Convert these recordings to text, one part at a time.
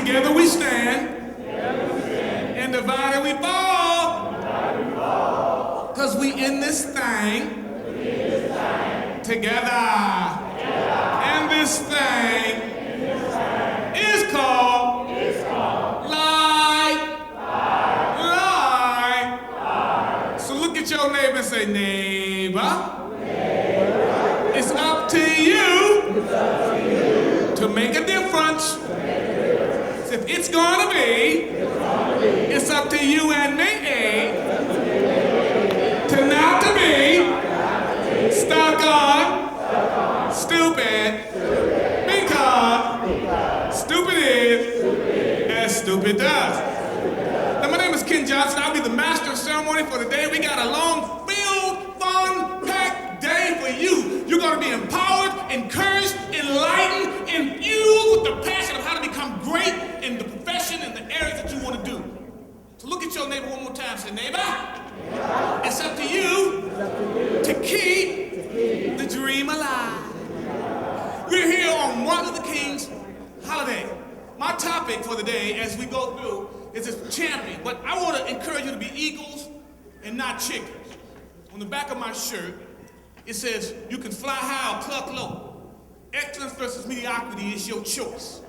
Together we stand. And divided we fall. Cause we in this thing. Together. And this thing is called life. So look at your neighbor and say, neighbor, it's up to you to make a difference. If it's gonna be, it's up to you and me to not to be stuck on stupid because stupid is as stupid does. Now my name is Ken Johnson. I'll be the master of ceremony for the day. We got a long, filled, fun, packed day for you. You're gonna be empowered, encouraged, enlightened, infused with the passion of how to become great in the profession and the areas that you want to do. So look at your neighbor one more time. Say, neighbor, it's up to you to keep the dream alive. We're here on Martin Luther King's holiday. My topic for the day as we go through is this champion, but I want to encourage you to be eagles and not chickens. On the back of my shirt, it says, you can fly high or cluck low. Excellence versus mediocrity is your choice.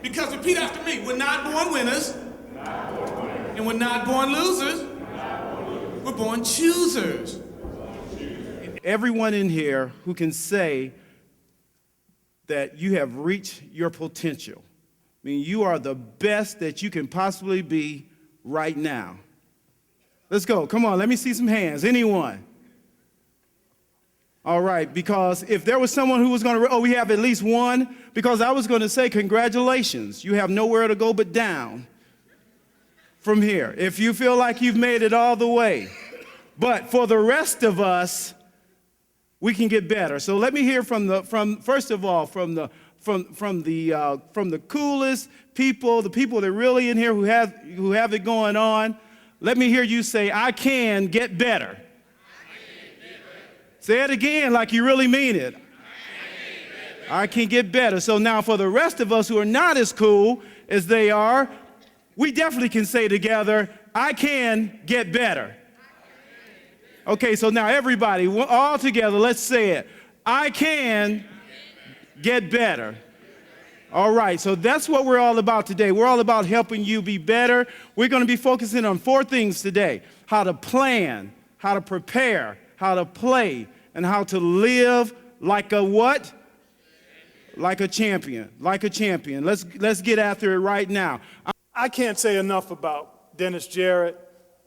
Because repeat after me, we're not born winners, and we're not born losers, we're born choosers. Everyone in here who can say that you have reached your potential, I mean, you are the best that you can possibly be right now. Let's go, come on, let me see some hands, anyone? All right, because if there was someone who was going to, we have at least one, because I was going to say congratulations. You have nowhere to go but down from here, if you feel like you've made it all the way. But for the rest of us, we can get better. So let me hear from the coolest people, the people that are really in here who have it going on. Let me hear you say, I can get better. Say it again like you really mean it. I can get better. So now for the rest of us who are not as cool as they are, we definitely can say together, I can get better. Okay, so now everybody, all together, let's say it. I can get better. All right, so that's what we're all about today. We're all about helping you be better. We're going to be focusing on 4 things today: how to plan, how to prepare, how to play, and how to live like a what? Like a champion, like a champion. Let's get after it right now. I can't say enough about Dennis Jarrett,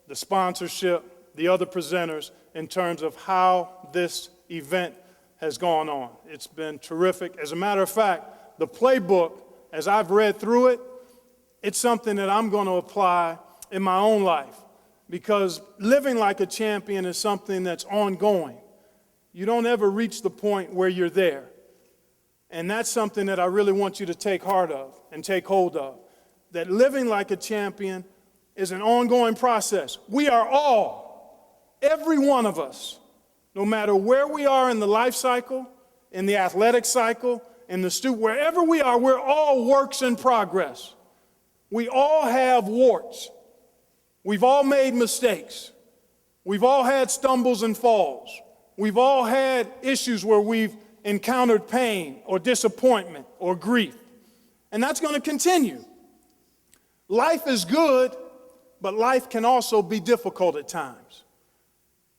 the sponsorship, the other presenters, in terms of how this event has gone on. It's been terrific. As a matter of fact, the playbook, as I've read through it, it's something that I'm going to apply in my own life, because living like a champion is something that's ongoing. You don't ever reach the point where you're there. And that's something that I really want you to take heart of and take hold of. That living like a champion is an ongoing process. We are all, every one of us, no matter where we are in the life cycle, in the athletic cycle, in the student, wherever we are, we're all works in progress. We all have warts. We've all made mistakes. We've all had stumbles and falls. We've all had issues where we've encountered pain or disappointment or grief. And that's going to continue. Life is good, but life can also be difficult at times.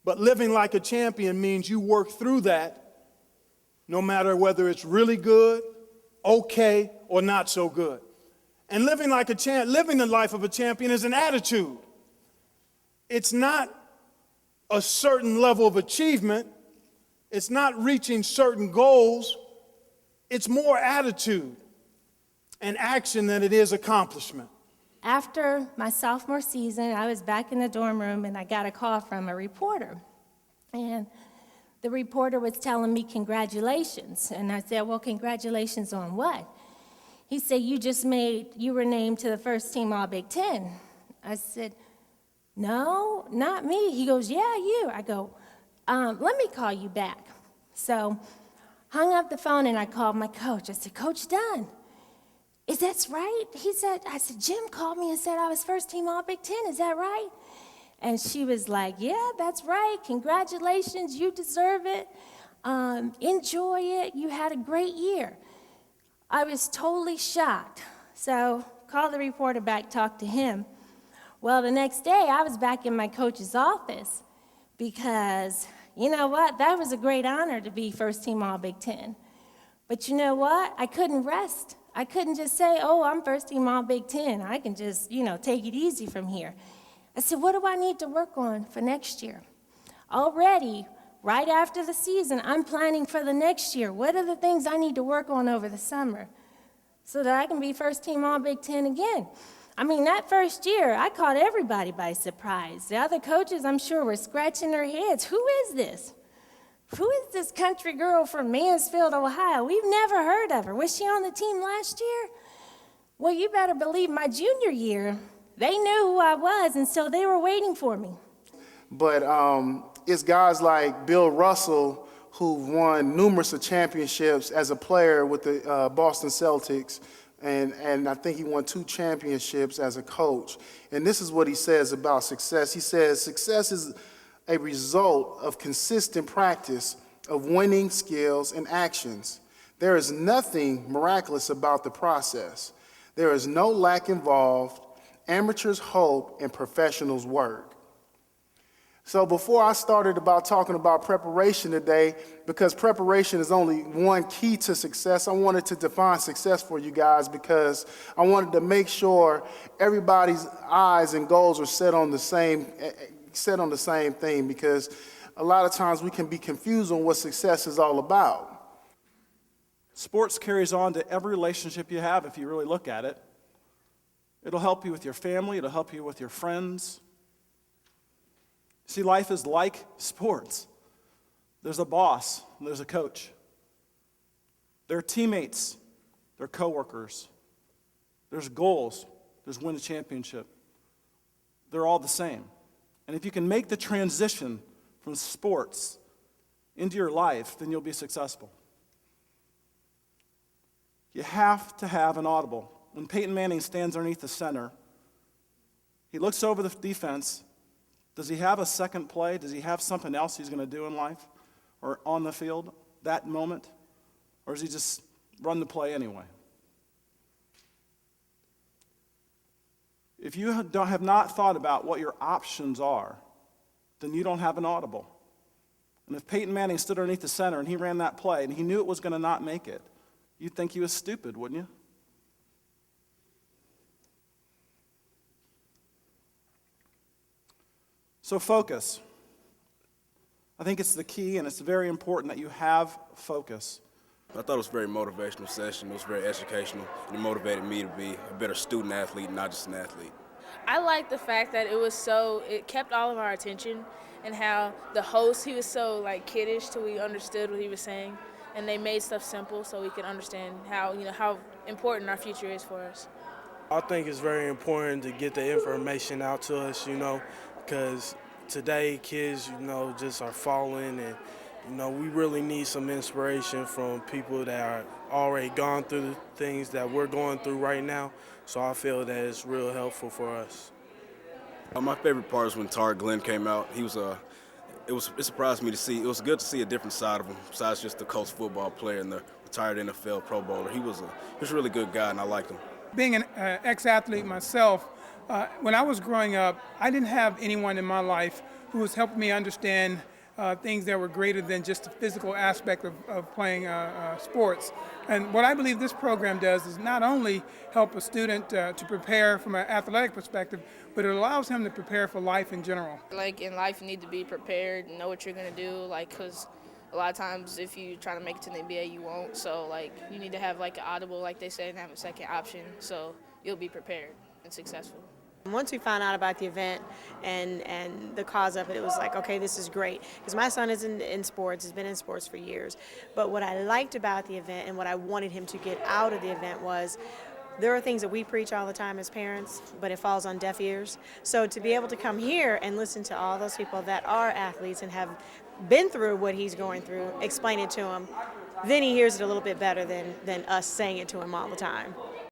But living like a champion means you work through that no matter whether it's really good, okay, or not so good. And living the life of a champion is an attitude. It's not a certain level of achievement. It's not reaching certain goals. It's more attitude and action than it is accomplishment. After my sophomore season, I was back in the dorm room and I got a call from a reporter. And the reporter was telling me congratulations. And I said, well, congratulations on what? He said, you were named to the first team All Big Ten. I said, no, not me. He goes, yeah, you. I go, let me call you back. So hung up the phone and I called my coach. I said, Coach Dunn, is that right? I said, Jim called me and said I was first team all Big Ten, is that right? And she was like, yeah, that's right, congratulations, you deserve it. Enjoy it, you had a great year. I was totally shocked. So called the reporter back, talked to him. Well, the next day I was back in my coach's office because, you know what, that was a great honor to be first team all Big Ten. But you know what, I couldn't rest. I couldn't just say, oh, I'm first team all Big Ten. I can just, take it easy from here. I said, what do I need to work on for next year? Already, right after the season, I'm planning for the next year. What are the things I need to work on over the summer so that I can be first team all Big Ten again? I mean, that first year, I caught everybody by surprise. The other coaches, I'm sure, were scratching their heads. Who is this? Who is this country girl from Mansfield, Ohio? We've never heard of her. Was she on the team last year? Well, you better believe my junior year, they knew who I was, and so they were waiting for me. But it's guys like Bill Russell who've won numerous of championships as a player with the Boston Celtics, and I think he won 2 championships as a coach. And this is what he says about success. He says, success is a result of consistent practice of winning skills and actions. There is nothing miraculous about the process. There is no lack involved. Amateurs hope and professionals work. So before I started about talking about preparation today, because preparation is only one key to success, I wanted to define success for you guys because I wanted to make sure everybody's eyes and goals are set on the same thing, because a lot of times we can be confused on what success is all about. Sports carries on to every relationship you have if you really look at it. It'll help you with your family, it'll help you with your friends. See, life is like sports. There's a boss, there's a coach. There are teammates, there are coworkers. There's goals, there's win a championship. They're all the same. And if you can make the transition from sports into your life, then you'll be successful. You have to have an audible. When Peyton Manning stands underneath the center, he looks over the defense. Does he have a second play? Does he have something else he's going to do in life or on the field that moment? Or does he just run the play anyway? If you have not thought about what your options are, then you don't have an audible. And if Peyton Manning stood underneath the center and he ran that play and he knew it was going to not make it, you'd think he was stupid, wouldn't you? So focus. I think it's the key, and it's very important that you have focus. I thought it was a very motivational session. It was very educational, and it motivated me to be a better student athlete, not just an athlete. I like the fact that it kept all of our attention, and how the host, he was so kiddish till we understood what he was saying, and they made stuff simple so we could understand how important our future is for us. I think it's very important to get the information out to us, because today kids, just are falling, and we really need some inspiration from people that are already gone through the things that we're going through right now. So I feel that it's real helpful for us. My favorite part is when Tariq Glenn came out. It surprised me to see. It was good to see a different side of him besides just the coach football player and the retired NFL Pro Bowler. He was a really good guy, and I liked him. Being an ex-athlete myself, when I was growing up, I didn't have anyone in my life who was helping me understand things that were greater than just the physical aspect of playing sports. And what I believe this program does is not only help a student to prepare from an athletic perspective, but it allows him to prepare for life in general. In life, you need to be prepared and know what you're going to do, because a lot of times if you're trying to make it to the NBA, you won't. So, you need to have, an audible, like they say, and have a second option, so you'll be prepared and successful. Once we found out about the event and the cause of it, it was okay, this is great. Because my son is in sports, has been in sports for years. But what I liked about the event and what I wanted him to get out of the event was, there are things that we preach all the time as parents, but it falls on deaf ears. So to be able to come here and listen to all those people that are athletes and have been through what he's going through, explain it to him, then he hears it a little bit better than us saying it to him all the time.